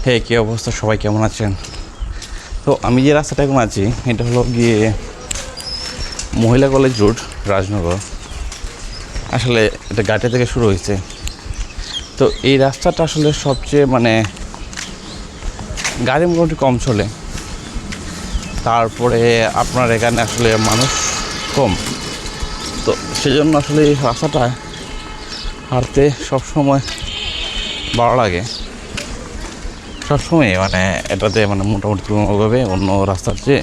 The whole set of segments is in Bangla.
হে কী অবস্থা, সবাই কেমন আছেন? তো আমি যে রাস্তাটা এখন আছি এটা হলো গিয়ে মহিলা কলেজ রোড, রাজনগর। আসলে এটা গাটে থেকে শুরু হয়েছে। তো এই রাস্তাটা আসলে সবচেয়ে গাড়ি মোটামুটি কম চলে। তারপরে আপনার এখানে আসলে মানুষ কম, তো সেজন্য আসলে এই রাস্তাটা হাঁটতে সবসময় ভালো লাগে। সবসময় এটাতে মোটামুটি তুলনাভাবে অন্য রাস্তার চেয়ে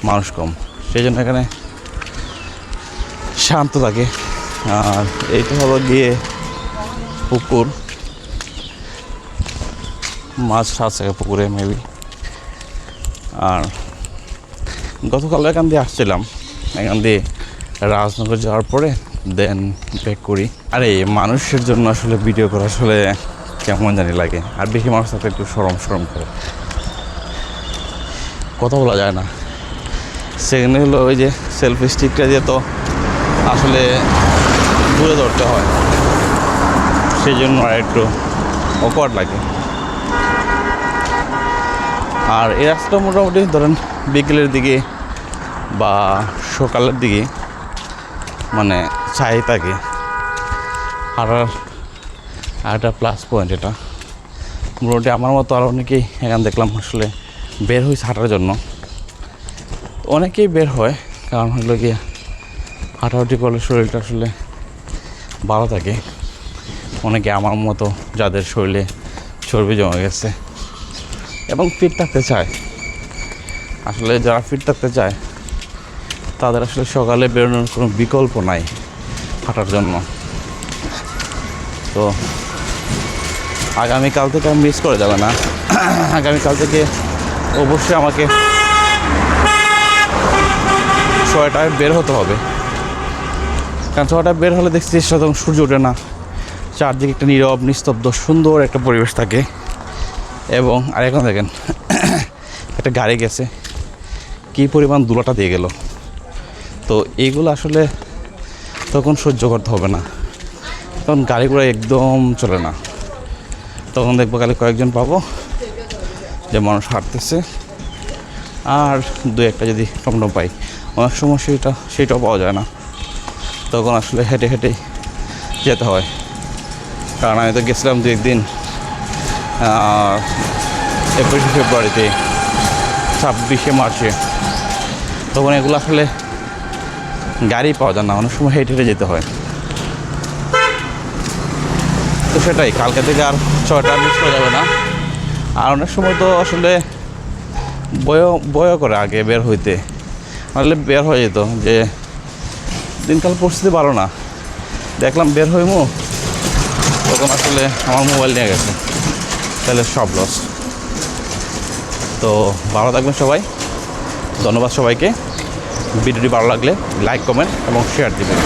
মানুষ কম, সেই জন্য এখানে শান্ত থাকে। আর এইটা হলো গিয়ে পুকুর, মাছ আছে পুকুরে মেবি। আর গতকাল এখান দিয়ে আসছিলাম, এখান দিয়ে রাজনগর যাওয়ার পরে দেন ব্যাক করি। আর এই মানুষের জন্য আসলে ভিডিও করা আসলে কেমন জানি লাগে। আর বেশি মানুষ থাকলে একটু সরম করে কথা বলা যায় না। সেখানে হলো ওই যে সেলফি স্টিকটা দিয়ে তো আসলে দূরে ধরতে হয়, সেই জন্য আর একটু অকওয়ার্ড লাগে। আর এই রাস্তাটা মোটামুটি ধরেন বিকেলের দিকে বা সকালের দিকে ছাই থাকে। হাঁটার একটা প্লাস পয়েন্ট এটা। মোটামুটি আমার মতো আর অনেকেই এখানে দেখলাম আসলে বের হয়েছে হাঁটার জন্য। অনেকেই বের হয়, কারণ হলো গিয়ে হাঁটাহাঁটি করলে শরীরটা আসলে ভালো থাকে। অনেকে আমার মতো যাদের শরীরে চর্বি জমে গেছে এবং ফিট থাকতে চায়, আসলে যারা ফিট থাকতে চায় তাদের আসলে সকালে বেরোনোর কোনো বিকল্প নাই হাঁটার জন্য। তো আগামীকাল থেকে মিস করে যাবে না। আগামীকাল থেকে অবশ্যই আমাকে 6টায় বের হতে হবে, কারণ 6টায় বের হলে দেখছি তখন সূর্য ওঠে না, চারদিকে একটা নীরব নিস্তব্ধ সুন্দর একটা পরিবেশ থাকে। এবং আর এখন দেখেন একটা গাড়ি গেছে, কী পরিমাণ ধুলাটা দিয়ে গেল। তো এইগুলো আসলে তখন সহ্য করতে হবে না, তখন গাড়িগুলো একদম চলে না। তখন দেখবো খালি কয়েকজন পাবো যে মানুষ হাঁটতেছে, আর দু একটা যদি টমটম পাই। অনেক সময় সেটাও পাওয়া যায় না, তখন আসলে হেঁটে হেঁটেই যেতে হয়। কারণ আমি তো গেছিলাম 2 একদিন, 21শে ফেব্রুয়ারিতে, 26শে মার্চে। তখন এগুলো আসলে গাড়ি পাওয়া যায় না, অনেক সময় হেঁটে হেঁটে যেতে হয়। তো সেটাই, কালকে থেকে আর 6টা মিস করা যাবে না। আর অনেক সময় তো আসলে বয় করে আগে বের হইতে, আসলে বের হয়ে যেত যে দিনকাল পরিস্থিতি ভালো না, দেখলাম বের হইমু, তখন আসলে আমার মোবাইল নিয়ে গেছে, তাহলে সব লস। তো ভালো থাকবেন সবাই, ধন্যবাদ সবাইকে। ভিডিওটি ভালো লাগলে লাইক, কমেন্ট এবং শেয়ার দিবেন।